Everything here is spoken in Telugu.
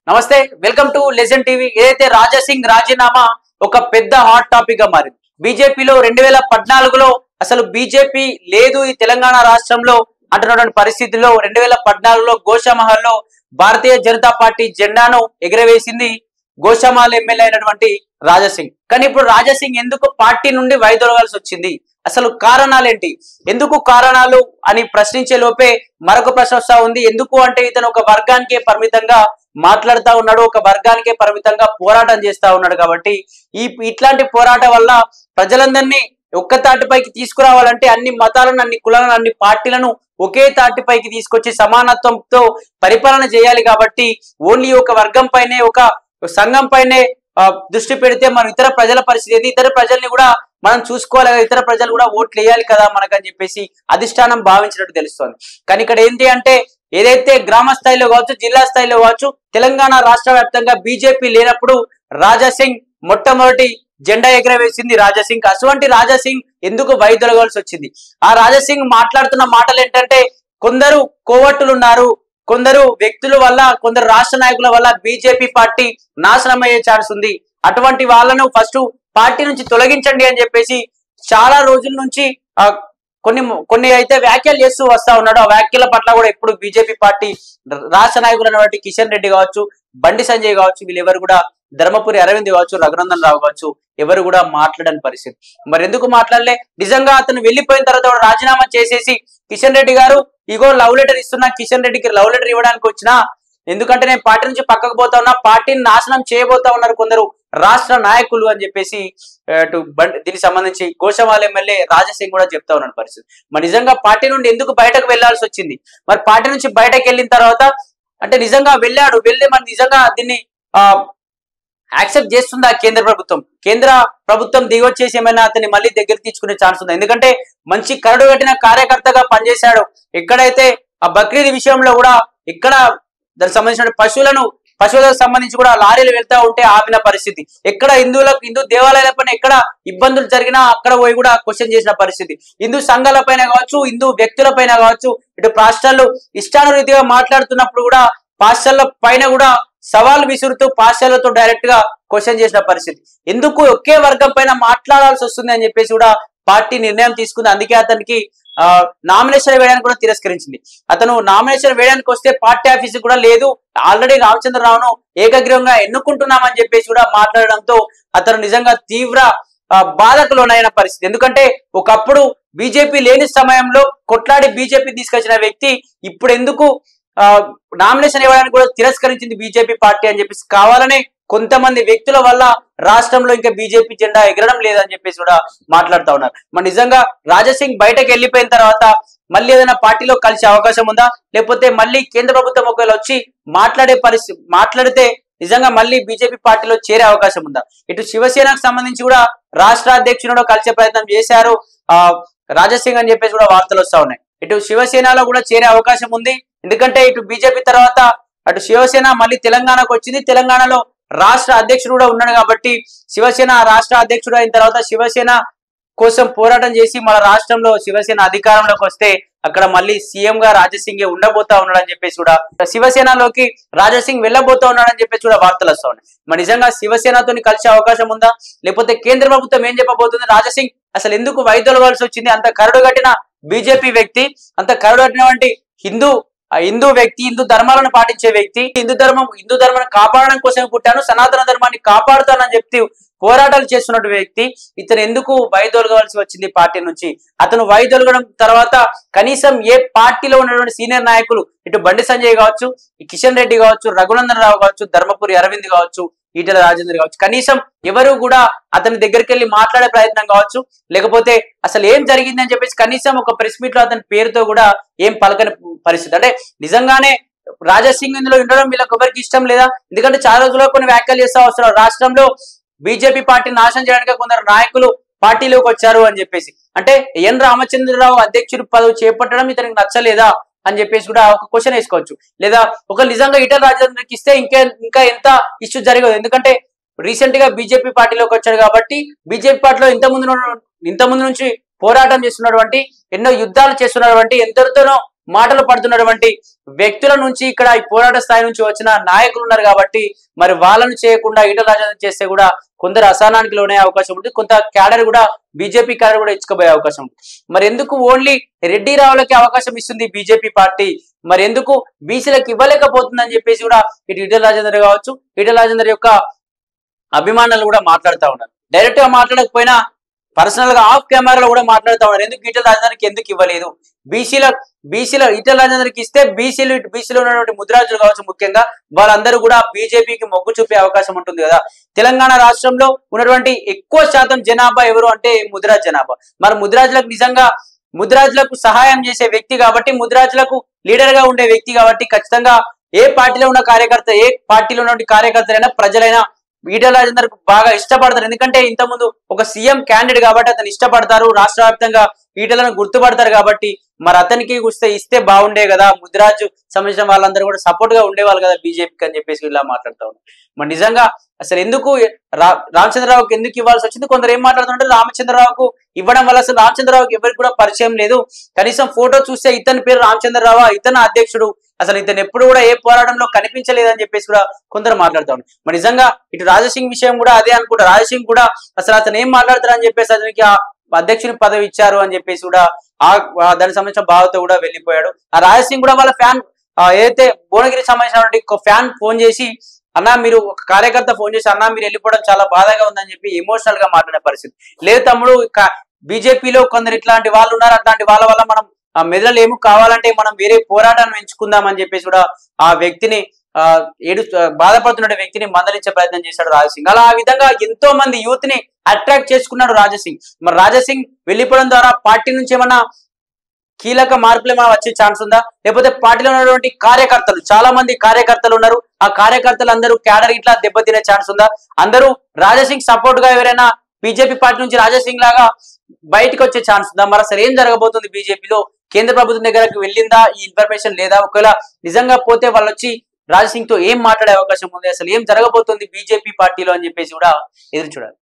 నమస్తే వెల్కమ్ టు లెజెండ్ టీవీ। ఏదైతే రాజా సింగ్ రాజీనామా ఒక పెద్ద హాట్ టాపిక్ గా మారింది। బీజేపీలో 2014లో అసలు బీజేపీ లేదు ఈ తెలంగాణ రాష్ట్రంలో అంటున్నటువంటి పరిస్థితుల్లో 2014లో గోషామహల్లో భారతీయ జనతా పార్టీ జెండాను ఎగరవేసింది గోషామహల్ ఎమ్మెల్యే అయినటువంటి రాజా సింగ్। కానీ ఇప్పుడు రాజా సింగ్ ఎందుకు పార్టీ నుండి వైదొలగాల్సి వచ్చింది, అసలు కారణాలేంటి, ఎందుకు కారణాలు అని ప్రశ్నించే లోపే మరొక ప్రశ్న వస్తా ఉంది। ఎందుకు అంటే ఇతను ఒక వర్గానికే పరిమితంగా మాట్లాడుతూ ఉన్నాడు, ఒక వర్గానికే పరిమితంగా పోరాటం చేస్తా ఉన్నాడు। కాబట్టి ఇట్లాంటి పోరాటం వల్ల ప్రజలందరినీ ఒక్క తాటిపైకి తీసుకురావాలంటే అన్ని మతాలను, అన్ని కులాలను, అన్ని పార్టీలను ఒకే తాటిపైకి తీసుకొచ్చి సమానత్వంతో పరిపాలన చేయాలి। కాబట్టి ఓన్లీ ఒక వర్గం పైనే, ఒక సంఘం పైనే దృష్టి పెడితే మన ఇతర ప్రజల పరిస్థితి ఏంటి, ఇతర ప్రజల్ని కూడా మనం చూసుకోవాలి కదా, ఇతర ప్రజలు కూడా ఓట్లు వేయాలి కదా మనకని చెప్పేసి అధిష్టానం భావించినట్టు తెలుస్తోంది। కానీ ఇక్కడ ఏంటి అంటే ఏదైతే గ్రామ స్థాయిలో కావచ్చు, జిల్లా స్థాయిలో కావచ్చు, తెలంగాణ రాష్ట్ర వ్యాప్తంగా బీజేపీ లేనప్పుడు రాజా సింగ్ మొట్టమొదటి జెండా ఎగరవేసింది రాజా సింగ్। అటువంటి రాజా సింగ్ ఎందుకు వైదొలగాల్సి వచ్చింది? ఆ రాజా సింగ్ మాట్లాడుతున్న మాటలు ఏంటంటే కొందరు కోవట్టులు ఉన్నారు, కొందరు వ్యక్తుల వల్ల, కొందరు రాష్ట్ర నాయకుల వల్ల బీజేపీ పార్టీ నాశనం అయ్యే ఛాన్స్ ఉంది, అటువంటి వాళ్ళను ఫస్ట్ పార్టీ నుంచి తొలగించండి అని చెప్పేసి చాలా రోజుల నుంచి కొన్ని అయితే వ్యాఖ్యలు చేస్తూ వస్తా ఉన్నాడు। ఆ వ్యాఖ్యల పట్ల కూడా ఇప్పుడు బీజేపీ పార్టీ రాష్ట్ర నాయకులు అన్నటువంటి కిషన్ రెడ్డి కావచ్చు, బండి సంజయ్ కావచ్చు, వీళ్ళెవరు కూడా, ధర్మపురి అరవింద్ కావచ్చు, రఘునందన్ రావు కావచ్చు, ఎవరు కూడా మాట్లాడని పరిస్థితి। మరి ఎందుకు మాట్లాడలే? నిజంగా అతను వెళ్ళిపోయిన తర్వాత రాజీనామా చేసేసి కిషన్ రెడ్డి గారు ఇగో లవ్ లెటర్ ఇస్తున్నా, కిషన్ రెడ్డికి లవ్ లెటర్ ఇవ్వడానికి వచ్చినా, ఎందుకంటే నేను పార్టీ నుంచి పక్కకు పోతా ఉన్నా, పార్టీని నాశనం చేయబోతా ఉన్నారు కొందరు రాష్ట్ర నాయకులు అని చెప్పేసి దీనికి సంబంధించి గోషామహల్ ఎమ్మెల్యే రాజా సింగ్ కూడా చెప్తా ఉన్నాడు పరిస్థితి। మరి నిజంగా పార్టీ నుండి ఎందుకు బయటకు వెళ్లాల్సి వచ్చింది? మరి పార్టీ నుంచి బయటకు వెళ్ళిన తర్వాత అంటే నిజంగా వెళ్ళి మరి నిజంగా దీన్ని యాక్సెప్ట్ చేస్తుందా కేంద్ర ప్రభుత్వం? కేంద్ర ప్రభుత్వం దిగొచ్చేసి ఏమైనా అతన్ని మళ్ళీ దగ్గర తీసుకునే ఛాన్స్ ఉందా? ఎందుకంటే మంచి కరడు కట్టిన కార్యకర్తగా పనిచేశాడు। ఎక్కడైతే ఆ బక్రీద్ విషయంలో కూడా ఇక్కడ దానికి సంబంధించిన పశువులకు సంబంధించి కూడా లారీలు వెళ్తా ఉంటే ఆపిన పరిస్థితి, ఎక్కడ హిందూ దేవాలయాల పైన ఎక్కడ ఇబ్బందులు జరిగినా అక్కడ పోయి కూడా క్వశ్చన్ చేసిన పరిస్థితి, హిందూ సంఘాల పైన కావచ్చు, హిందూ వ్యక్తుల పైన కావచ్చు, ఇటు పాస్టర్లు ఇష్టానురీతిగా మాట్లాడుతున్నప్పుడు కూడా పాస్టర్ల పైన కూడా సవాల్ విసురుతూ పాస్టర్లతో డైరెక్ట్ గా క్వశ్చన్ చేసిన పరిస్థితి। ఎందుకు ఒకే వర్గం పైన మాట్లాడాల్సి వస్తుంది అని చెప్పేసి కూడా పార్టీ నిర్ణయం తీసుకుంది। అందుకే అతనికి నామినేషన్ వేయడానికి కూడా తిరస్కరించింది। అతను నామినేషన్ వేయడానికి వస్తే పార్టీ ఆఫీస్ కూడా లేదు, ఆల్రెడీ రామచంద్రరావును ఏకగ్రీవంగా ఎన్నుకుంటున్నామని చెప్పేసి కూడా మాట్లాడడంతో అతను నిజంగా తీవ్ర బాధకు లోనైన పరిస్థితి। ఎందుకంటే ఒకప్పుడు బీజేపీ లేని సమయంలో కొట్లాడి బీజేపీ తీసుకొచ్చిన వ్యక్తి ఇప్పుడు ఎందుకు నామినేషన్ ఇవ్వడానికి కూడా తిరస్కరించింది బీజేపీ పార్టీ అని చెప్పేసి కావాలనే కొంతమంది వ్యక్తుల వల్ల రాష్ట్రంలో ఇంకా బీజేపీ జెండా ఎగరడం లేదని చెప్పేసి కూడా మాట్లాడుతూ ఉన్నారు। మరి నిజంగా రాజా సింగ్ బయటకు వెళ్ళిపోయిన తర్వాత మళ్ళీ ఏదైనా పార్టీలో కలిసే అవకాశం ఉందా, లేకపోతే మళ్ళీ కేంద్ర ప్రభుత్వం ఒకవేళ వచ్చి మాట్లాడితే నిజంగా మళ్ళీ బీజేపీ పార్టీలో చేరే అవకాశం ఉందా? ఇటు శివసేనకు సంబంధించి కూడా రాష్ట్ర అధ్యక్షుడు కలిసే ప్రయత్నం చేశారు రాజా సింగ్ అని చెప్పేసి కూడా వార్తలు వస్తా ఉన్నాయి। ఇటు శివసేనలో కూడా చేరే అవకాశం ఉంది, ఎందుకంటే ఇటు బీజేపీ తర్వాత అటు శివసేన మళ్ళీ తెలంగాణకు వచ్చింది, తెలంగాణలో రాష్ట్ర అధ్యక్షుడు కూడా ఉన్నాడు కాబట్టి శివసేన రాష్ట్ర అధ్యక్షుడు అయిన తర్వాత శివసేన కోసం పోరాటం చేసి మన రాష్ట్రంలో శివసేన అధికారంలోకి వస్తే అక్కడ మళ్ళీ సీఎం గా రాజా సింగ్ ఉండబోతా ఉన్నాడని చెప్పేసి కూడా శివసేనలోకి రాజా సింగ్ వెళ్ళబోతా ఉన్నాడని చెప్పేసి కూడా వార్తలు వస్తా ఉన్నాయి। మరి నిజంగా శివసేనతో కలిసే అవకాశం ఉందా, లేకపోతే కేంద్ర ప్రభుత్వం ఏం చెప్పబోతుంది? రాజా సింగ్ అసలు ఎందుకు వైదొలగాల్సి వచ్చింది? అంత కరడు కట్టిన బీజేపీ వ్యక్తి, అంత కరడు కట్టినటువంటి హిందూ వ్యక్తి, హిందూ ధర్మాలను పాటించే వ్యక్తి, హిందూ ధర్మాన్ని కాపాడడం కోసం పుట్టాను, సనాతన ధర్మాన్ని కాపాడుతానని చెప్తే పోరాటాలు చేస్తున్న వ్యక్తి ఇతను ఎందుకు వైదొలగాల్సి వచ్చింది పార్టీ నుంచి? అతను వైదొలగడం తర్వాత కనీసం ఏ పార్టీలో ఉన్నటువంటి సీనియర్ నాయకులు ఇటు బండి సంజయ్ కావచ్చు, కిషన్ రెడ్డి కావచ్చు, రఘునందన్ రావు కావచ్చు, ధర్మపురి అరవింద్ కావచ్చు, ఈటెల రాజేందర్ కావచ్చు, కనీసం ఎవరు కూడా అతని దగ్గరికి వెళ్ళి మాట్లాడే ప్రయత్నం కావచ్చు, లేకపోతే అసలు ఏం జరిగిందని చెప్పేసి కనీసం ఒక ప్రెస్ మీట్ లో అతని పేరుతో కూడా ఏం పలకని పరిస్థితి। అంటే నిజంగానే రాజా సింగ్ ఇందులో ఉండడం వీళ్ళకి ఎవరికి ఇష్టం లేదా? ఎందుకంటే చాలా రోజుల్లో కొన్ని వ్యాఖ్యలు చేస్తా వస్తున్నారు, రాష్ట్రంలో బీజేపీ పార్టీ నాశనం చేయడానికి కొందరు నాయకులు పార్టీలోకి వచ్చారు అని చెప్పేసి, అంటే ఎన్ రామచంద్రరావు అధ్యక్షుడు పదవి చేపట్టడం ఇతనికి నచ్చలేదా అని చెప్పేసి కూడా ఒక క్వశ్చన్ వేసుకోవచ్చు। లేదా ఒక నిజంగా ఈటెల రాజేందర్కి ఇస్తే ఇంకా ఎంత ఇష్యూ జరగదు, ఎందుకంటే రీసెంట్ గా బీజేపీ పార్టీలోకి వచ్చాడు కాబట్టి బీజేపీ పార్టీలో ఇంతకుముందు నుంచి పోరాటం చేస్తున్నటువంటి, ఎన్నో యుద్ధాలు చేస్తున్నటువంటి, ఎందరితోనో మాటలు పడుతున్నటువంటి వ్యక్తుల నుంచి ఇక్కడ ఈ పోరాట స్థాయి నుంచి వచ్చిన నాయకులు ఉన్నారు కాబట్టి మరి వాళ్ళను చేయకుండా ఈటల రాజేందర్ చేస్తే కూడా కొందరు అసహనానికి లోనే అవకాశం ఉంటుంది. కొంత క్యాడర్ కూడా బీజేపీ క్యాడర్ కూడా ఇచ్చుకోబోయే అవకాశం ఉంటుంది. మరి ఎందుకు ఓన్లీ రెడ్డి రావులకి అవకాశం ఇస్తుంది బీజేపీ పార్టీ, మరి ఎందుకు బీసీలకు ఇవ్వలేకపోతుందని చెప్పేసి కూడా ఇటు ఈటల రాజేందర్ కావచ్చు, ఈటల రాజేందర్ యొక్క అభిమానులు కూడా మాట్లాడుతూ ఉన్నారు. డైరెక్ట్ గా మాట్లాడకపోయినా పర్సనల్ గా ఆఫ్ కెమెరాలో కూడా మాట్లాడుతూ ఉన్నారు. ఎందుకు ఈటల రాజేందర్కి ఎందుకు ఇవ్వలేదు, బీసీల ఈటల రాజేందర్కి ఇస్తే బీసీలో ఉన్నటువంటి ముద్రాజులు కావచ్చు, ముఖ్యంగా వాళ్ళందరూ కూడా బీజేపీకి మొగ్గు చూపే అవకాశం ఉంటుంది కదా. తెలంగాణ రాష్ట్రంలో ఉన్నటువంటి ఎక్కువ శాతం జనాభా ఎవరు అంటే ముద్రాజ్ జనాభా. మరి ముద్రాజులకు సహాయం చేసే వ్యక్తి కాబట్టి, ముద్రాజులకు లీడర్ గా ఉండే వ్యక్తి కాబట్టి ఖచ్చితంగా ఏ పార్టీలో ఉన్న కార్యకర్త, ఏ పార్టీలో ఉన్న కార్యకర్తలైనా ప్రజలైనా ఈటల రాజేందర్ బాగా ఇష్టపడతారు. ఎందుకంటే ఇంతకుముందు ఒక సీఎం క్యాండిడేట్ కాబట్టి అతను ఇష్టపడతారు, రాష్ట్ర వ్యాప్తంగా ఈటలను గుర్తుపడతారు కాబట్టి మరి అతనికి ఇస్తే బాగుండే కదా, ముద్రాజు సంబంధించిన వాళ్ళందరూ కూడా సపోర్ట్ గా ఉండేవాళ్ళు కదా బీజేపీకి అని చెప్పేసి ఇలా మాట్లాడుతూ ఉన్నారు. మరి నిజంగా అసలు ఎందుకు రామచంద్రరావుకి ఎందుకు ఇవ్వాల్సి వచ్చింది? కొందరు ఏం మాట్లాడుతుంటే రామచంద్రరావుకు ఇవ్వడం వల్ల అసలు రామచంద్రరావుకి ఎవరికి కూడా పరిచయం లేదు, కనీసం ఫోటో చూస్తే ఇతని పేరు రామచంద్రరావు, ఇతను అధ్యక్షుడు, అసలు ఇతను ఎప్పుడు కూడా ఏ పోరాటంలో కనిపించలేదని చెప్పేసి కూడా కొందరు మాట్లాడుతూ ఉన్నారు. మరి నిజంగా ఇటు రాజసింగ్ విషయం కూడా అదే అనుకుంటా. రాజసింగ్ కూడా అసలు అతను ఏం మాట్లాడతారని చెప్పేసి అతనికి ఆ అధ్యక్షుని పదవి ఇచ్చారు అని చెప్పేసి కూడా దానికి సంబంధించిన భావంతో కూడా వెళ్ళిపోయాడు. ఆ రాజసింగ్ కూడా వాళ్ళ ఫ్యాన్ ఏదైతే భువనగిరికి సంబంధించినటువంటి ఒక ఫ్యాన్ ఫోన్ చేసి, అన్నా మీరు ఒక కార్యకర్త ఫోన్ చేసి, అన్నా మీరు వెళ్ళిపోవడం చాలా బాధగా ఉందని చెప్పి ఎమోషనల్ గా మాట్లాడే పరిస్థితి. లేదు తమ్ముడు, బీజేపీలో కొందరు ఇట్లాంటి వాళ్ళు ఉన్నారు, అట్లాంటి వాళ్ళ వల్ల మనం మెదలేము, కావాలంటే మనం వేరే పోరాటాన్ని ఎంచుకుందాం అని చెప్పేసి కూడా ఆ వ్యక్తిని బాధపడుతున్న వ్యక్తిని మందలించే ప్రయత్నం చేశాడు రాజసింగ్. అలా ఆ విధంగా ఎంతో మంది యూత్ ని అట్రాక్ట్ చేసుకున్నాడు రాజసింగ్. మరి రాజసింగ్ వెళ్ళిపోవడం ద్వారా పార్టీ నుంచి ఏమన్నా కీలక మార్పులు ఏమైనా వచ్చే ఛాన్స్ ఉందా? లేకపోతే పార్టీలో ఉన్నటువంటి కార్యకర్తలు, చాలా మంది కార్యకర్తలు ఉన్నారు, ఆ కార్యకర్తలు అందరూ క్యాడర్ ఇట్లా దెబ్బతినే ఛాన్స్ ఉందా? అందరూ రాజసింగ్ సపోర్ట్ గా ఎవరైనా బీజేపీ పార్టీ నుంచి రాజసింగ్ లాగా బయటకు వచ్చే ఛాన్స్ ఉందా? మరి అసలు ఏం జరగబోతుంది బీజేపీలో? కేంద్ర ప్రభుత్వం దగ్గరకు వెళ్ళిందా ఈ ఇన్ఫర్మేషన్ లేదా? ఒకవేళ నిజంగా పోతే వాళ్ళు వచ్చి రాజసింగ్ తో ఏం మాట్లాడే అవకాశం ఉంది? అసలు ఏం జరగబోతుంది బీజేపీ పార్టీలో అని చెప్పేసి కూడా ఎదురు చూడాలి.